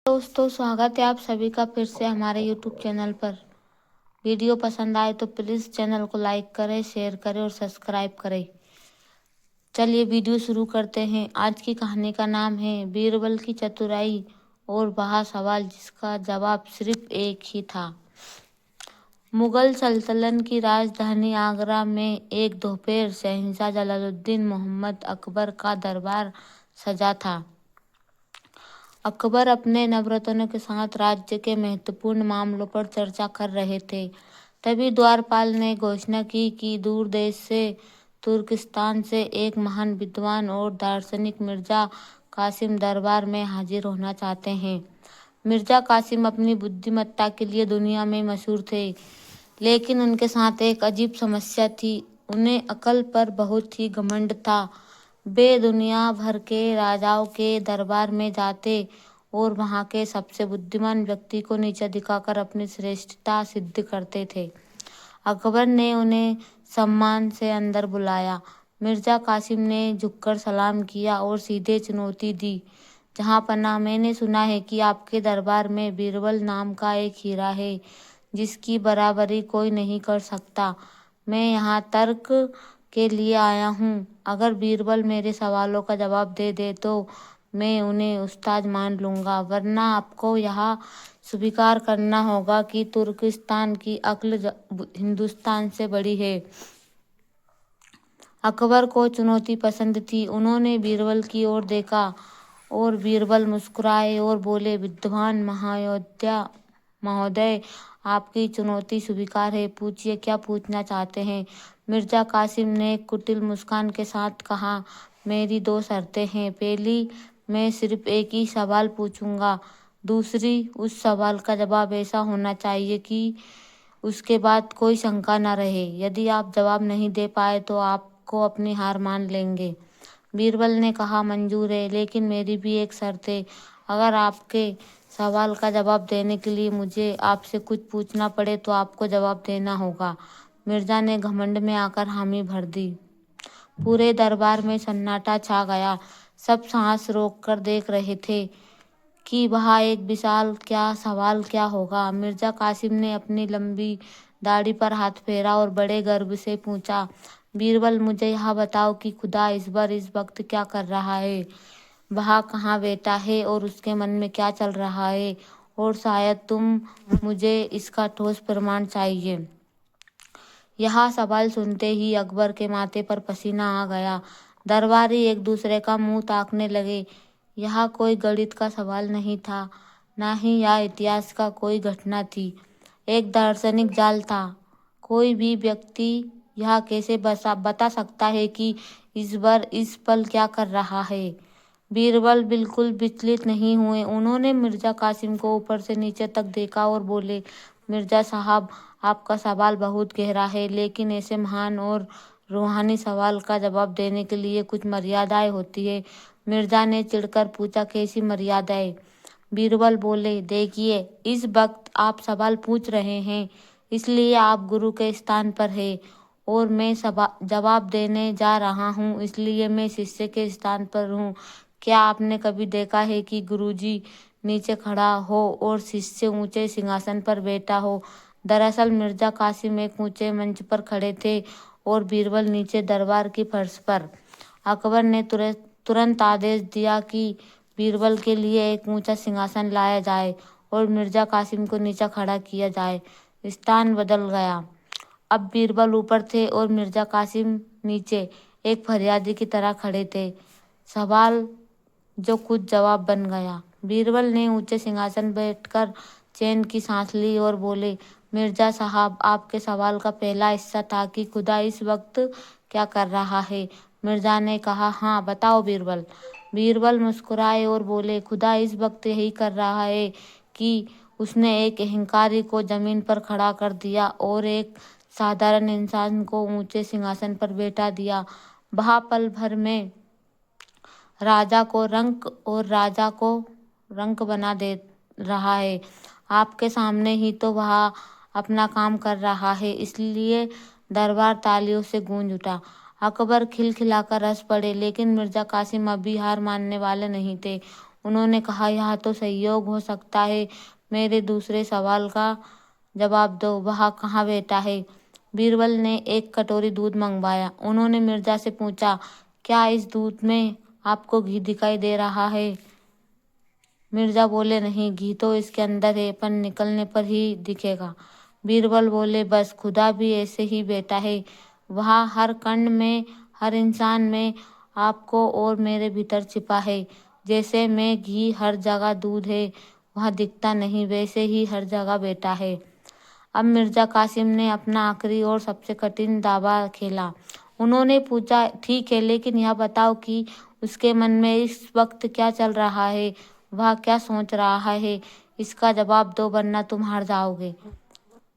दोस्तों, स्वागत है आप सभी का फिर से हमारे YouTube चैनल पर। वीडियो पसंद आए तो प्लीज़ चैनल को लाइक करें, शेयर करें और सब्सक्राइब करें। चलिए वीडियो शुरू करते हैं। आज की कहानी का नाम है बीरबल की चतुराई और वह सवाल जिसका जवाब सिर्फ एक ही था। मुगल सल्तनत की राजधानी आगरा में एक दोपहर शहंशाह जलालुद्दीन मोहम्मद अकबर का दरबार सजा था। अकबर अपने नवरत्नों के साथ राज्य के महत्वपूर्ण मामलों पर चर्चा कर रहे थे। तभी द्वारपाल ने घोषणा की कि दूर देश से तुर्किस्तान से एक महान विद्वान और दार्शनिक मिर्जा कासिम दरबार में हाजिर होना चाहते हैं। मिर्जा कासिम अपनी बुद्धिमत्ता के लिए दुनिया में मशहूर थे, लेकिन उनके साथ एक अजीब समस्या थी। उन्हें अकल पर बहुत ही घमंड था। वे दुनिया भर के राजाओं के दरबार में जाते और वहां के सबसे बुद्धिमान व्यक्ति को नीचा दिखाकर अपनी श्रेष्ठता सिद्ध करते थे। अकबर ने उन्हें सम्मान से अंदर बुलाया। मिर्जा कासिम ने झुककर सलाम किया और सीधे चुनौती दी, जहां पनाह, मैंने सुना है कि आपके दरबार में बीरबल नाम का एक हीरा है जिसकी बराबरी कोई नहीं कर सकता। मैं यहाँ तर्क के लिए आया हूँ। अगर बीरबल मेरे सवालों का जवाब दे दे तो मैं उन्हें उस्ताद मान लूंगा, वरना आपको यहाँ स्वीकार करना होगा कि तुर्किस्तान की अक्ल हिंदुस्तान से बड़ी है। अकबर को चुनौती पसंद थी। उन्होंने बीरबल की ओर देखा और बीरबल मुस्कुराए और बोले, विद्वान महोदय, आपकी चुनौती स्वीकार है। पूछिए, क्या पूछना चाहते हैं? मिर्जा कासिम ने एक कुटिल मुस्कान के साथ कहा, मेरी दो शर्तें हैं। पहली, मैं सिर्फ एक ही सवाल पूछूंगा। दूसरी, उस सवाल का जवाब ऐसा होना चाहिए कि उसके बाद कोई शंका न रहे। यदि आप जवाब नहीं दे पाए तो आपको अपनी हार मान लेंगे। बीरबल ने कहा, मंजूर है, लेकिन मेरी भी एक शर्त है। अगर आपके सवाल का जवाब देने के लिए मुझे आपसे कुछ पूछना पड़े तो आपको जवाब देना होगा। मिर्जा ने घमंड में आकर हामी भर दी। पूरे दरबार में सन्नाटा छा गया। सब सांस रोककर देख रहे थे कि वह एक विशाल सवाल क्या होगा। मिर्जा कासिम ने अपनी लंबी दाढ़ी पर हाथ फेरा और बड़े गर्व से पूछा, बीरबल, मुझे यह बताओ कि खुदा इस वक्त क्या कर रहा है? वह कहाँ बैठा है और उसके मन में क्या चल रहा है? और शायद मुझे इसका ठोस प्रमाण चाहिए। यह सवाल सुनते ही अकबर के माथे पर पसीना आ गया। दरबारी एक दूसरे का मुंह ताकने लगे। यह कोई गणित का सवाल नहीं था, न ही यह इतिहास का कोई घटना थी। एक दार्शनिक जाल था। कोई भी व्यक्ति यह कैसे बता सकता है कि इस पल क्या कर रहा है? बीरबल बिल्कुल विचलित नहीं हुए। उन्होंने मिर्जा कासिम को ऊपर से नीचे तक देखा और बोले, मिर्जा साहब, आपका सवाल बहुत गहरा है, लेकिन ऐसे महान और रूहानी सवाल का जवाब देने के लिए कुछ मर्यादाएं होती है। मिर्जा ने चिढ़कर पूछा, कैसी मर्यादाएं? बीरबल बोले, देखिए, इस वक्त आप सवाल पूछ रहे हैं, इसलिए आप गुरु के स्थान पर हैं, और मैं जवाब देने जा रहा हूँ, इसलिए मैं शिष्य के स्थान पर हूँ। क्या आपने कभी देखा है कि गुरुजी नीचे खड़ा हो और शिष्य ऊंचे सिंहासन पर बैठा हो? दरअसल मिर्जा कासिम एक ऊंचे मंच पर खड़े थे और बीरबल नीचे दरबार की फर्श पर। अकबर ने तुरंत आदेश दिया कि बीरबल के लिए एक ऊंचा सिंहासन लाया जाए और मिर्जा कासिम को नीचे खड़ा किया जाए। स्थान बदल गया। अब बीरबल ऊपर थे और मिर्जा कासिम नीचे, एक फरियादी की तरह खड़े थे। सवाल जो कुछ जवाब बन गया। बीरबल ने ऊंचे सिंहासन बैठकर चैन की सांस ली और बोले, मिर्जा साहब, आपके सवाल का पहला हिस्सा था कि खुदा इस वक्त क्या कर रहा है। मिर्जा ने कहा, हाँ, बताओ बीरबल। बीरबल मुस्कुराए और बोले, खुदा इस वक्त यही कर रहा है कि उसने एक अहंकारी को जमीन पर खड़ा कर दिया और एक साधारण इंसान को ऊंचे सिंहासन पर बैठा दिया। वह पल भर में राजा को रंक बना दे रहा है। आपके सामने ही तो वह अपना काम कर रहा है। इसलिए दरबार तालियों से गूंज उठा। अकबर खिलखिलाकर हंस पड़े, लेकिन मिर्जा कासिम अभी हार मानने वाले नहीं थे। उन्होंने कहा, यह तो संयोग हो सकता है। मेरे दूसरे सवाल का जवाब दो, वह कहाँ बैठा है? बीरबल ने एक कटोरी दूध मंगवाया। उन्होंने मिर्जा से पूछा, क्या इस दूध में आपको घी दिखाई दे रहा है? मिर्जा बोले, नहीं, घी तो इसके अंदर है, पर निकलने पर ही दिखेगा। बीरबल बोले, बस खुदा भी ऐसे ही बैठा है। वह हर कण में, हर इंसान में, आपको और मेरे भीतर छिपा है। जैसे मैं घी हर जगह दूध है, वह दिखता नहीं, वैसे ही हर जगह बैठा है। अब मिर्जा कासिम ने अपना आखिरी और सबसे कठिन दावा खेला। उन्होंने पूछा, ठीक है, लेकिन यह बताओ कि उसके मन में इस वक्त क्या चल रहा है? वह क्या सोच रहा है? इसका जवाब दो, वरना तुम हार जाओगे।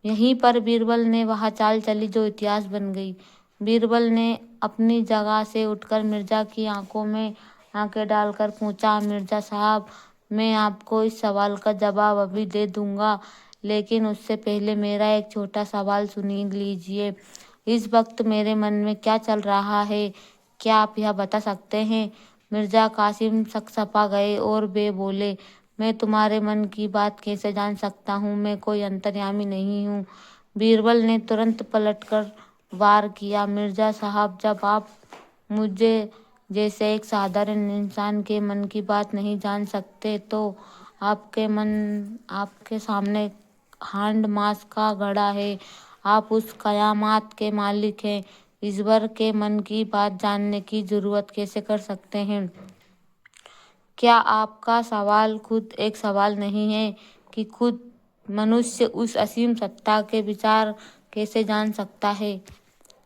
यहीं पर बीरबल ने वह चाल चली जो इतिहास बन गई। बीरबल ने अपनी जगह से उठकर मिर्जा की आंखों में आंखें डालकर पूछा, मिर्जा साहब, मैं आपको इस सवाल का जवाब अभी दे दूंगा, लेकिन उससे पहले मेरा एक छोटा सवाल सुन लीजिए। इस वक्त मेरे मन में क्या चल रहा है, क्या आप यह बता सकते हैं? मिर्जा कासिम सकसपा गए और वे बोले, मैं तुम्हारे मन की बात कैसे जान सकता हूँ? मैं कोई अंतर्यामी नहीं हूँ। बीरबल ने तुरंत पलटकर वार किया, मिर्जा साहब, जब आप मुझे जैसे एक साधारण इंसान के मन की बात नहीं जान सकते, तो आपके सामने हांड मास का घड़ा है। आप उस कयामत के मालिक हैं। ईश्वर के मन की बात जानने की जरूरत कैसे कर सकते हैं? क्या आपका सवाल खुद एक सवाल नहीं है कि खुद मनुष्य उस असीम सत्ता के विचार कैसे जान सकता है?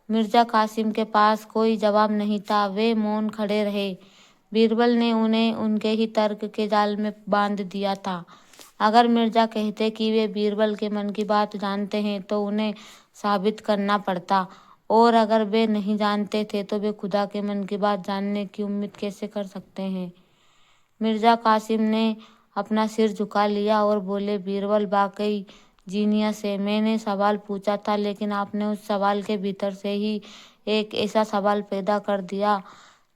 मिर्जा कासिम के पास कोई जवाब नहीं था। वे मौन खड़े रहे। बीरबल ने उन्हें उनके ही तर्क के जाल में बांध दिया था। अगर मिर्जा कहते कि वे बीरबल के मन की बात जानते हैं, तो उन्हें साबित करना पड़ता, और अगर वे नहीं जानते थे, तो वे खुदा के मन की बात जानने की उम्मीद कैसे कर सकते हैं? मिर्जा कासिम ने अपना सिर झुका लिया और बोले, बीरबल वाकई जीनियस है। मैंने सवाल पूछा था, लेकिन आपने उस सवाल के भीतर से ही एक ऐसा सवाल पैदा कर दिया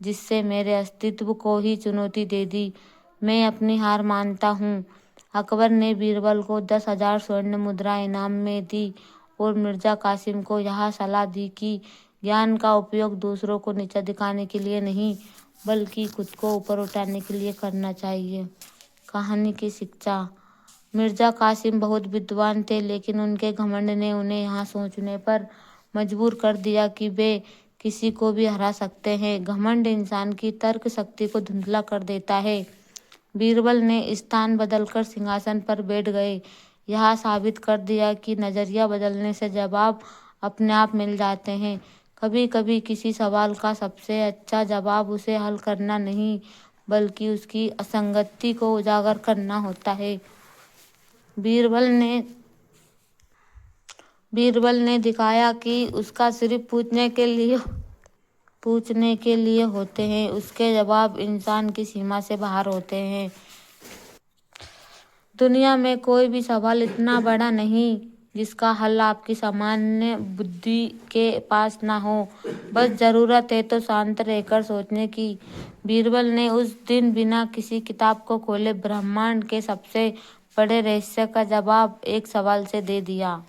जिससे मेरे अस्तित्व को ही चुनौती दे दी। मैं अपनी हार मानता हूँ। अकबर ने बीरबल को 10,000 स्वर्ण मुद्रा इनाम में दी और मिर्जा कासिम को यह सलाह दी कि ज्ञान का उपयोग दूसरों को नीचा दिखाने के लिए नहीं, बल्कि खुद को ऊपर उठाने के लिए करना चाहिए। कहानी की शिक्षा। मिर्जा कासिम बहुत विद्वान थे, लेकिन उनके घमंड ने उन्हें यहाँ सोचने पर मजबूर कर दिया कि वे किसी को भी हरा सकते हैं। घमंड इंसान की तर्क शक्ति को धुंधला कर देता है। बीरबल ने स्थान बदलकर सिंहासन पर बैठ गए। यह साबित कर दिया कि नजरिया बदलने से जवाब अपने आप मिल जाते हैं। कभी कभी किसी सवाल का सबसे अच्छा जवाब उसे हल करना नहीं, बल्कि उसकी असंगति को उजागर करना होता है। बीरबल ने दिखाया कि उसका सिर्फ पूछने के लिए होते हैं, उसके जवाब इंसान की सीमा से बाहर होते हैं। दुनिया में कोई भी सवाल इतना बड़ा नहीं जिसका हल आपकी सामान्य बुद्धि के पास ना हो। बस जरूरत है तो शांत रहकर सोचने की। बीरबल ने उस दिन बिना किसी किताब को खोले ब्रह्मांड के सबसे बड़े रहस्य का जवाब एक सवाल से दे दिया।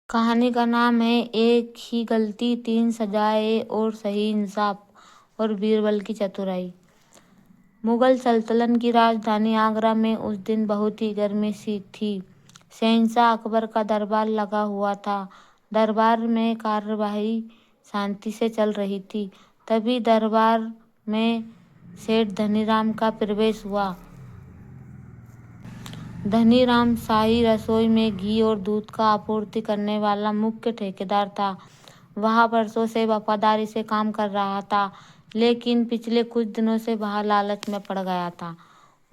कहानी का नाम है एक ही गलती, 3 सजाएं और सही इंसाफ और बीरबल की चतुराई। मुगल सल्तनत की राजधानी आगरा में उस दिन बहुत ही गर्मी सी थी। शहंशाह अकबर का दरबार लगा हुआ था। दरबार में कार्यवाही शांति से चल रही थी। तभी दरबार में सेठ धनीराम का प्रवेश हुआ। धनीराम शाही रसोई में घी और दूध का आपूर्ति करने वाला मुख्य ठेकेदार था। वह वर्षों से वफादारी से काम कर रहा था, लेकिन पिछले कुछ दिनों से वह लालच में पड़ गया था।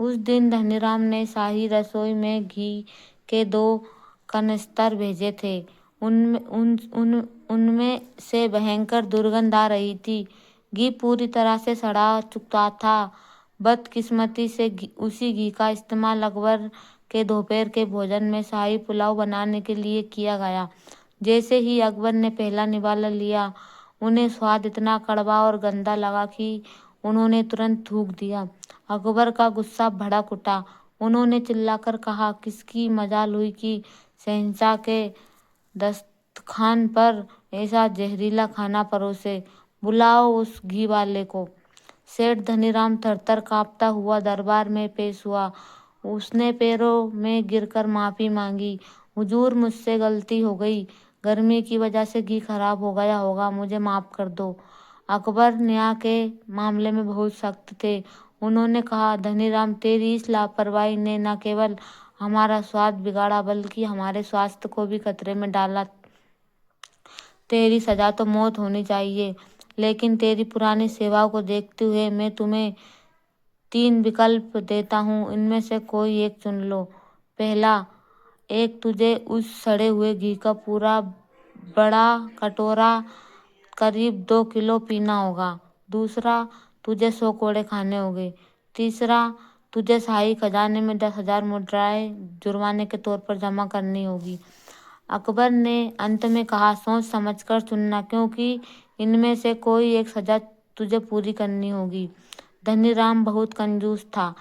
उस दिन धनीराम ने शाही रसोई में घी के 2 कनस्तर भेजे थे। उनमें से भयंकर दुर्गंध आ रही थी। घी पूरी तरह से सड़ा चुका था। बदकिस्मती से उसी घी का इस्तेमाल अकबर के दोपहर के भोजन में शाही पुलाव बनाने के लिए किया गया। जैसे ही अकबर ने पहला निवाला लिया, उन्हें स्वाद इतना कड़वा और गंदा लगा कि उन्होंने तुरंत थूक दिया। अकबर का गुस्सा भड़क उठा। उन्होंने चिल्लाकर कहा, किसकी मजाल हुई कि शहंशाह के दस्तरखान पर ऐसा जहरीला खाना परोसे। बुलाओ उस घी वाले को। सेठ धनीराम थरथर कांपता हुआ दरबार में पेश हुआ। उसने पैरों में गिरकर माफी मांगी। हुजूर, मुझसे गलती हो गई। गर्मी की वजह से घी खराब हो गया होगा, मुझे माफ कर दो। अकबर न्याय के मामले में बहुत सख्त थे। उन्होंने कहा, धनीराम, तेरी इस लापरवाही ने न केवल हमारा स्वाद बिगाड़ा बल्कि हमारे स्वास्थ्य को भी खतरे में डाला। तेरी सजा तो मौत होनी चाहिए, लेकिन तेरी पुरानी सेवाओं को देखते हुए मैं तुम्हें 3 विकल्प देता हूँ, इनमें से कोई एक चुन लो। पहला, एक, तुझे उस सड़े हुए घी का पूरा बड़ा कटोरा करीब 2 किलो पीना होगा। दूसरा, तुझे 100 कोड़े खाने होंगे। तीसरा, तुझे शाही खजाने में 10,000 मुद्राएं जुर्माने के तौर पर जमा करनी होगी। अकबर ने अंत में कहा, सोच समझकर चुनना, क्योंकि इनमें से कोई एक सजा तुझे पूरी करनी होगी। धनीराम बहुत कंजूस था।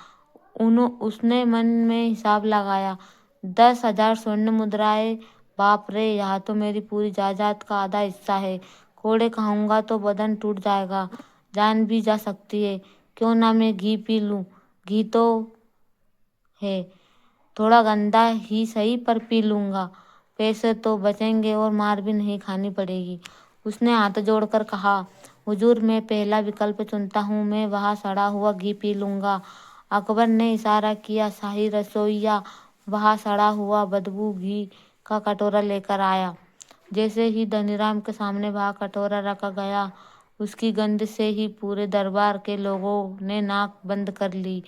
उसने मन में हिसाब लगाया। 10,000 स्वर्ण मुद्राएं, बाप रे, यह तो मेरी पूरी जायदाद का आधा हिस्सा है। कोड़े खाऊंगा तो बदन टूट जाएगा, जान भी जा सकती है। क्यों ना मैं घी पी लूं। घी तो है, थोड़ा गंदा ही सही, पर पी लूंगा। पैसे तो बचेंगे और मार भी नहीं खानी पड़ेगी। उसने हाथ जोड़कर कहा, हुजूर, मैं पहला विकल्प चुनता हूँ, मैं वहाँ सड़ा हुआ घी पी लूंगा। अकबर ने इशारा किया। शाही रसोइया वहाँ सड़ा हुआ बदबू घी का कटोरा लेकर आया। जैसे ही धनीराम के सामने वह कटोरा रखा गया, उसकी गंध से ही पूरे दरबार के लोगों ने नाक बंद कर ली।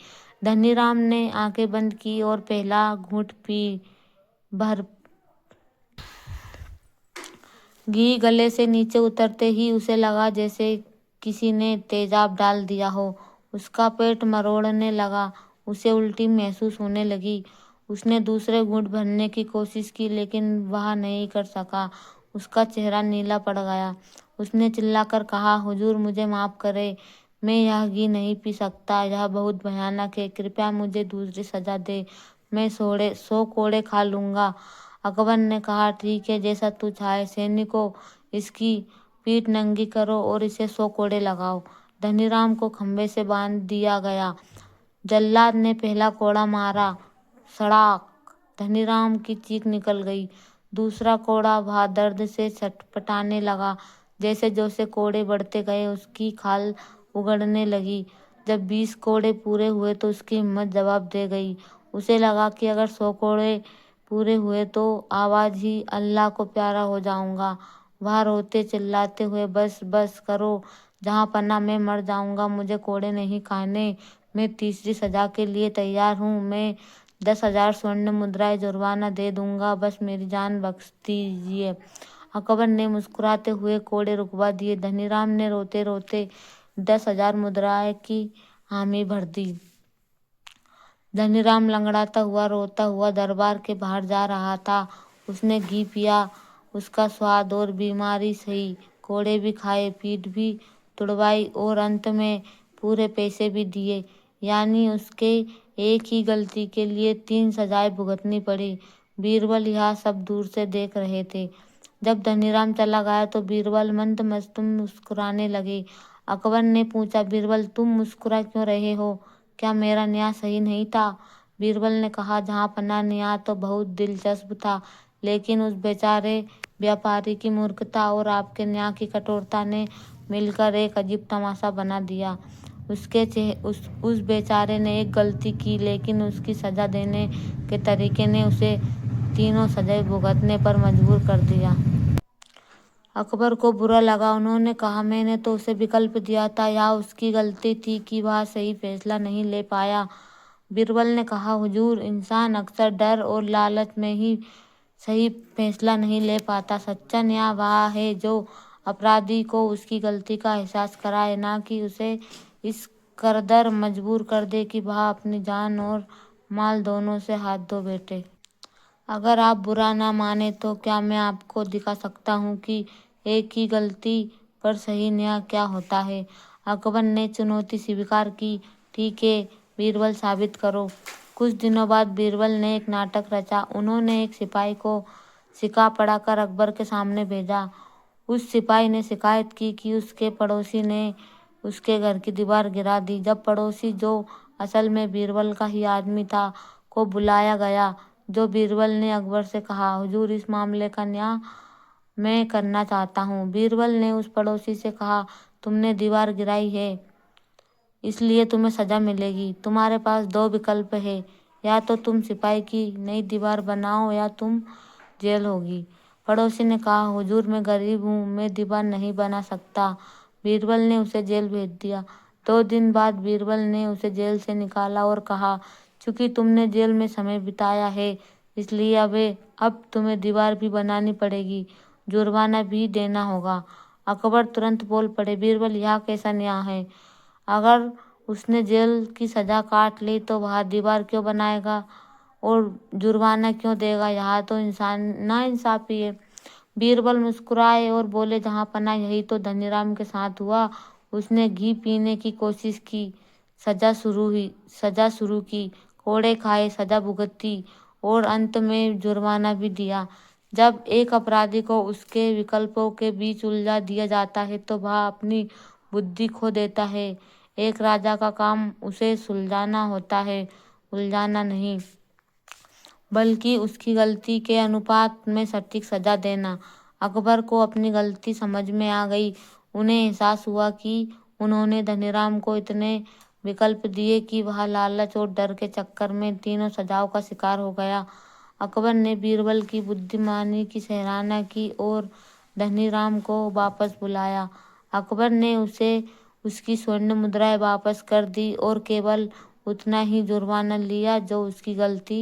धनीराम ने आंखें बंद की और पहला घूंट पी भर घी गले से नीचे उतरते ही उसे लगा जैसे किसी ने तेजाब डाल दिया हो। उसका पेट मरोड़ने लगा, उसे उल्टी महसूस होने लगी। उसने दूसरे घूंट भरने की कोशिश की, लेकिन वह नहीं कर सका। उसका चेहरा नीला पड़ गया। उसने चिल्लाकर कहा, हुजूर, मुझे माफ करें, मैं यह घी नहीं पी सकता, यह बहुत भयानक है। कृपया मुझे दूसरी सजा दे, मैं 100 कोड़े खा लूंगा। अकबर ने कहा, ठीक है, जैसा तू चाहे। सैनिकों, इसकी पीठ नंगी करो और इसे 100 कोड़े लगाओ। धनीराम को खंभे से बांध दिया गया। जल्लाद ने पहला कोड़ा मारा, सड़ाक! धनीराम की चीख निकल गई। दूसरा कोड़ा, वह दर्द से छटपटाने लगा। जैसे जैसे कोड़े बढ़ते गए, उसकी खाल उगड़ने लगी। जब 20 कोड़े पूरे हुए तो उसकी हिम्मत जवाब दे गई। उसे लगा कि अगर 100 कोड़े पूरे हुए तो आवाज ही अल्लाह को प्यारा हो जाऊंगा। वह रोते चिल्लाते हुए, बस बस करो, जहाँ पन्ना मैं मर जाऊंगा, मुझे कोड़े नहीं खाने। मैं तीसरी सजा के लिए तैयार हूँ। मैं 10,000 स्वर्ण मुद्राएं जुर्माना दे दूंगा, बस मेरी जान बख्श दीजिए। अकबर ने मुस्कुराते हुए कोड़े रुकवा दिए। धनीराम ने रोते रोते 10,000 मुद्राएं की हामी भर दी। धनीराम लंगड़ाता हुआ, रोता हुआ दरबार के बाहर जा रहा था। उसने घी पिया, उसका स्वाद और बीमारी सही, कोड़े भी खाए, पीठ भी तुड़वाई और अंत में पूरे पैसे भी दिए। यानी उसके एक ही गलती के लिए 3 सजाएं भुगतनी पड़ी। बीरबल यह सब दूर से देख रहे थे। जब धनीराम चला गया तो बीरबल मंद मस्त मुस्कुराने लगे। अकबर ने पूछा, बीरबल, तुम मुस्कुरा क्यों रहे हो? क्या मेरा न्याय सही नहीं था? बीरबल ने कहा, जहाँपनाह, न्याय तो बहुत दिलचस्प था, लेकिन उस बेचारे व्यापारी की मूर्खता और आपके न्याय की कठोरता ने मिलकर एक अजीब तमाशा बना दिया। उस बेचारे ने एक गलती की, लेकिन उसकी सजा देने के तरीके ने उसे तीनों सजाएं भुगतने पर मजबूर कर दिया। अकबर को बुरा लगा। उन्होंने कहा, मैंने तो उसे विकल्प दिया था, यह उसकी गलती थी कि वह सही फैसला नहीं ले पाया। बीरबल ने कहा, हुजूर, इंसान अक्सर डर और लालच में ही सही फैसला नहीं ले पाता। सच्चा न्याय वह है जो अपराधी को उसकी गलती का एहसास कराए, ना कि उसे इस कदर मजबूर कर दे कि वह अपनी जान और माल दोनों से हाथ धो बैठे। अगर आप बुरा ना माने तो क्या मैं आपको दिखा सकता हूँ कि एक ही गलती पर सही न्याय क्या होता है। अकबर ने चुनौती स्वीकार की। ठीक है बीरबल, साबित करो। कुछ दिनों बाद बीरबल ने एक नाटक रचा। उन्होंने एक सिपाही को सिक्का पढ़ाकर अकबर के सामने भेजा। उस सिपाही ने शिकायत की कि उसके पड़ोसी ने उसके घर की दीवार गिरा दी। जब पड़ोसी, जो असल में बीरबल का ही आदमी था, को बुलाया गया, जो बीरबल ने अकबर से कहा, हुजूर, इस मामले का न्याय मैं करना चाहता हूँ। बीरबल ने उस पड़ोसी से कहा, तुमने दीवार गिराई है, इसलिए तुम्हें सजा मिलेगी। तुम्हारे पास दो विकल्प है, या तो तुम सिपाही की नई दीवार बनाओ या तुम जेल होगी। पड़ोसी ने कहा, हुजूर, मैं गरीब हूँ, मैं दीवार नहीं बना सकता। बीरबल ने उसे जेल भेज दिया। 2 दिन बाद बीरबल ने उसे जेल से निकाला और कहा, चूंकि तुमने जेल में समय बिताया है, इसलिए अब तुम्हें दीवार भी बनानी पड़ेगी, जुर्माना भी देना होगा। अकबर तुरंत बोल पड़े, बीरबल, यह कैसा न्याय है? अगर उसने जेल की सजा काट ली तो वह दीवार क्यों बनाएगा और जुर्माना क्यों देगा? यहाँ तो नाइंसाफी है। बीरबल मुस्कुराए और बोले, जहाँ पना यही तो धनीराम के साथ हुआ। उसने घी पीने की कोशिश की, सजा शुरू की, कोड़े खाए, सजा भुगती और अंत में जुर्माना भी दिया। जब एक अपराधी को उसके विकल्पों के बीच उलझा दिया जाता है तो वह अपनी बुद्धि खो देता है। एक राजा का काम उसे सुलझाना होता है, उलझाना नहीं, बल्कि उसकी गलती के अनुपात में सटीक सजा देना। अकबर को अपनी गलती समझ में आ गई। उन्हें एहसास हुआ कि उन्होंने धनीराम को इतने विकल्प दिए कि वह लालच और डर के चक्कर में तीनों सजाओं का शिकार हो गया। अकबर ने बीरबल की बुद्धिमानी की सराहना की और धनीराम को वापस बुलाया। अकबर ने उसे उसकी स्वर्ण मुद्राएं वापस कर दी और केवल उतना ही जुर्माना लिया जो उसकी गलती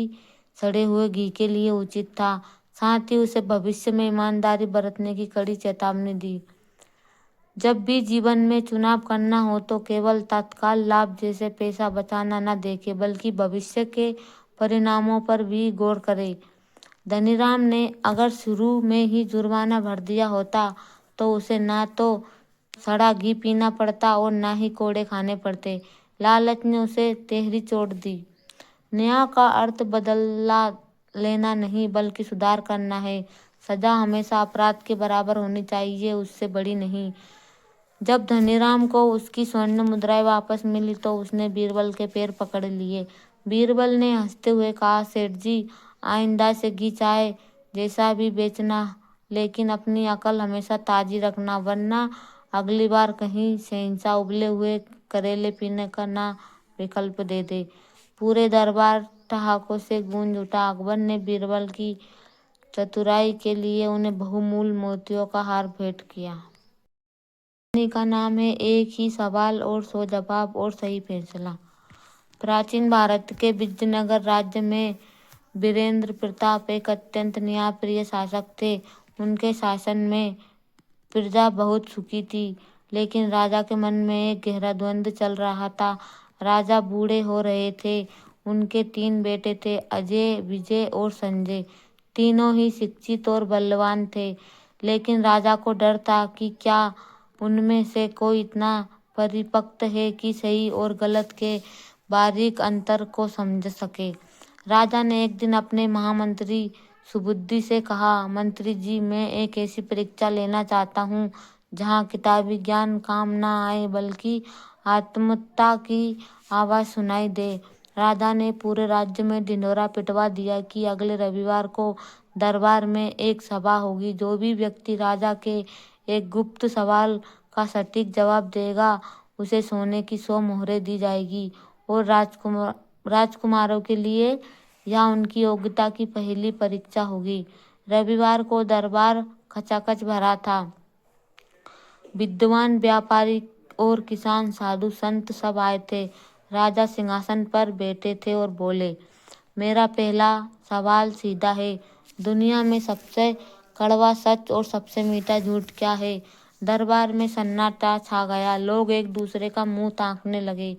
सड़े हुए घी के लिए उचित था। साथ ही उसे भविष्य में ईमानदारी बरतने की कड़ी चेतावनी दी। जब भी जीवन में चुनाव करना हो तो केवल तत्काल लाभ जैसे पैसा बचाना न देखे, बल्कि भविष्य के परिणामों पर भी गौर करे। धनीराम ने अगर शुरू में ही जुर्माना भर दिया होता तो उसे ना तो सड़ा घी पीना पड़ता और ना ही कोड़े खाने पड़ते। लालच ने उसे तेहरी चोट दी। न्याय का अर्थ बदला लेना नहीं, बल्कि सुधार करना है। सजा हमेशा अपराध के बराबर होनी चाहिए, उससे बड़ी नहीं। जब धनीराम को उसकी स्वर्ण मुद्राएं वापस मिली तो उसने बीरबल के पैर पकड़ लिए। बीरबल ने हंसते हुए कहा, सेठ जी, आइंदा से घी चाहे जैसा भी बेचना, लेकिन अपनी अकल हमेशा ताजी रखना, वरना अगली बार कहीं शहंशाह उबले हुए करेले पीने का ना विकल्प दे दे। पूरे दरबार ठहाकों से गूंज उठा। अकबर ने बीरबल की चतुराई के लिए उन्हें बहुमूल्य मोतियों का हार भेंट किया। कहानी का नाम है एक ही सवाल और 100 जवाब और सही फैसला। प्राचीन भारत के विजयनगर राज्य में वीरेंद्र प्रताप एक अत्यंत न्यायप्रिय शासक थे। उनके शासन में प्रजा बहुत सुखी थी, लेकिन राजा के मन में एक गहरा द्वंद्व चल रहा था। राजा बूढ़े हो रहे थे। उनके 3 बेटे थे, अजय, विजय और संजय। तीनों ही शिक्षित और बलवान थे, लेकिन राजा को डर था कि क्या उनमें से कोई इतना परिपक्व है कि सही और गलत के बारीक अंतर को समझ सके। राजा ने एक दिन अपने महामंत्री सुबुद्धि से कहा, मंत्री जी, मैं एक ऐसी परीक्षा लेना चाहता हूँ जहाँ किताबी ज्ञान काम ना आए, बल्कि आत्मता की आवाज़ सुनाई दे। राजा ने पूरे राज्य में ढिंढोरा पिटवा दिया कि अगले रविवार को दरबार में एक सभा होगी। जो भी व्यक्ति राजा के एक गुप्त सवाल का सटीक जवाब देगा, उसे सोने की 100 मोहरें दी जाएगी और राजकुमारों के लिए यह उनकी योग्यता की पहली परीक्षा होगी। रविवार को दरबार खचाखच भरा था। विद्वान, व्यापारी और किसान, साधु संत सब आए थे। राजा सिंहासन पर बैठे थे और बोले, मेरा पहला सवाल सीधा है। दुनिया में सबसे कड़वा सच और सबसे मीठा झूठ क्या है? दरबार में सन्नाटा छा गया। लोग एक दूसरे का मुंह ताकने लगे।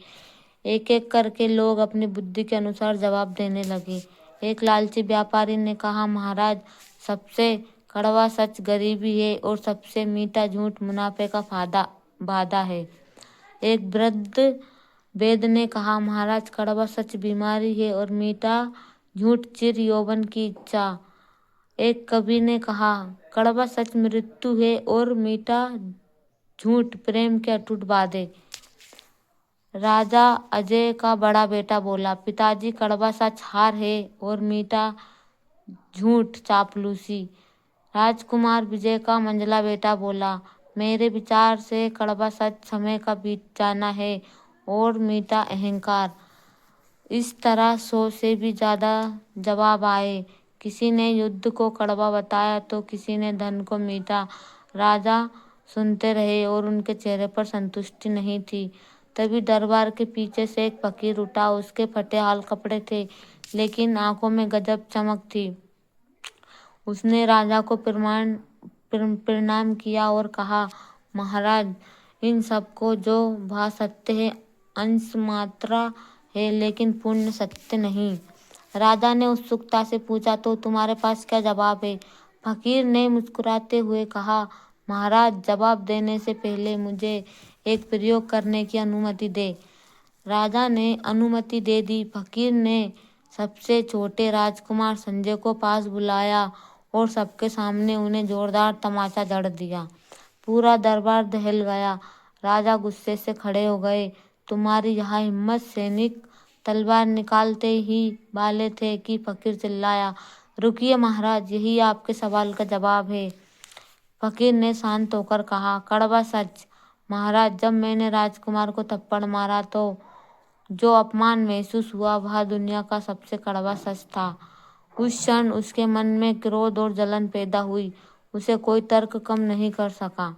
एक एक करके लोग अपनी बुद्धि के अनुसार जवाब देने लगे। एक लालची व्यापारी ने कहा, महाराज, सबसे कड़वा सच गरीबी है और सबसे मीठा झूठ मुनाफे का वादा है। एक वृद्ध वेद ने कहा, महाराज, कड़वा सच बीमारी है और मीठा झूठ चिर यौवन की इच्छा। एक कवि ने कहा, कड़वा सच मृत्यु है और मीठा झूठ प्रेम के अटूट वादे। राजा अजय का बड़ा बेटा बोला, पिताजी, कड़वा सच हार है और मीठा झूठ चापलूसी। राजकुमार विजय का मंझला बेटा बोला, मेरे विचार से कड़वा सच समय का बीत जाना है और मीठा अहंकार। इस तरह 100 से भी ज्यादा जवाब आए। किसी ने युद्ध को कड़वा बताया तो किसी ने धन को मीठा। राजा सुनते रहे और उनके चेहरे पर संतुष्टि नहीं थी। तभी दरबार के पीछे से एक फकीर उठा। उसके फटे हाल कपड़े थे, लेकिन आंखों में गजब चमक थी। उसने राजा को प्रणाम किया और कहा, महाराज, इन सबको जो भा सत्य है अंश मात्रा है, लेकिन पूर्ण सत्य नहीं। राजा ने उत्सुकता से पूछा, तो तुम्हारे पास क्या जवाब है? फकीर ने मुस्कुराते हुए कहा, महाराज, जवाब देने से पहले मुझे एक प्रयोग करने की अनुमति दे। राजा ने अनुमति दे दी। फकीर ने सबसे छोटे राजकुमार संजय को पास बुलाया और सबके सामने उन्हें जोरदार तमाचा जड़ दिया। पूरा दरबार दहल गया। राजा गुस्से से खड़े हो गए। तुम्हारी यह हिम्मत! सैनिक तलवार निकालते ही वाले थे कि फकीर चिल्लाया, रुकिए महाराज, यही आपके सवाल का जवाब है। फकीर ने शांत होकर कहा, कड़वा सच। महाराज, जब मैंने राजकुमार को थप्पड़ मारा तो जो अपमान महसूस हुआ वह दुनिया का सबसे कड़वा सच था। उस क्षण उसके मन में क्रोध और जलन पैदा हुई। उसे कोई तर्क कम नहीं कर सका।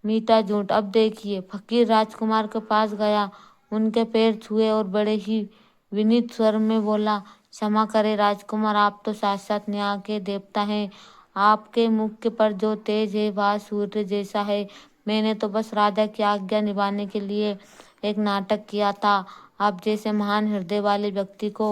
मीठा झूठ। अब देखिए। फकीर राजकुमार के पास गया, उनके पैर छुए और बड़े ही विनीत स्वर में बोला, क्षमा करें राजकुमार, आप तो साक्षात न्याय के देवता हैं। आपके मुख पर जो तेज है वह सूर्य जैसा है। मैंने तो बस राजा की आज्ञा निभाने के लिए एक नाटक किया था। आप जैसे महान हृदय वाले व्यक्ति को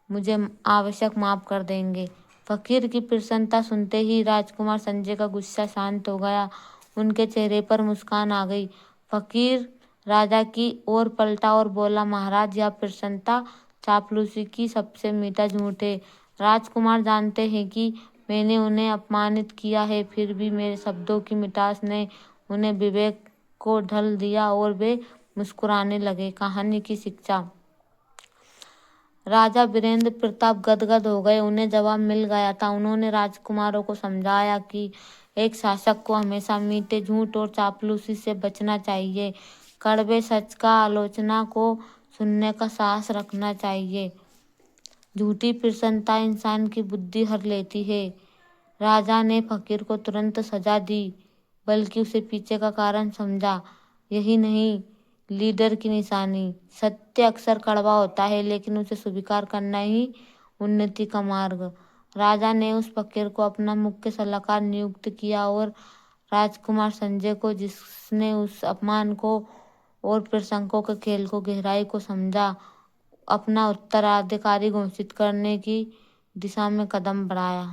मुझे आवश्यक माफ कर देंगे। फकीर की प्रसन्नता सुनते ही राजकुमार संजय का गुस्सा शांत हो गया। उनके चेहरे पर मुस्कान आ गई। फकीर राजा की ओर पलटा और बोला, महाराज, यह प्रसन्नता चापलूसी की सबसे मीठा झूठ है। राजकुमार जानते हैं कि मैंने उन्हें अपमानित किया है, फिर भी मेरे शब्दों की मिठास ने उन्हें विवेक को ढल दिया और वे मुस्कुराने लगे। कहानी की शिक्षा। राजा वीरेंद्र प्रताप गदगद हो गए। उन्हें जवाब मिल गया था। उन्होंने राजकुमारों को समझाया कि एक शासक को हमेशा मीठे झूठ और चापलूसी से बचना चाहिए। कड़वे सच का आलोचना को सुनने का साहस रखना चाहिए। झूठी प्रसन्नता इंसान की बुद्धि हर लेती है। राजा ने फकीर को तुरंत सजा दी, बल्कि उसे पीछे का कारण समझा। यही नहीं, लीडर की निशानी। सत्य अक्सर कड़वा होता है, लेकिन उसे स्वीकार करना ही उन्नति का मार्ग। राजा ने उस फकीर को अपना मुख्य सलाहकार नियुक्त किया और राजकुमार संजय को, जिसने उस अपमान को और प्रशंसकों के खेल को गहराई को समझा, अपना उत्तराधिकारी घोषित करने की दिशा में कदम बढ़ाया।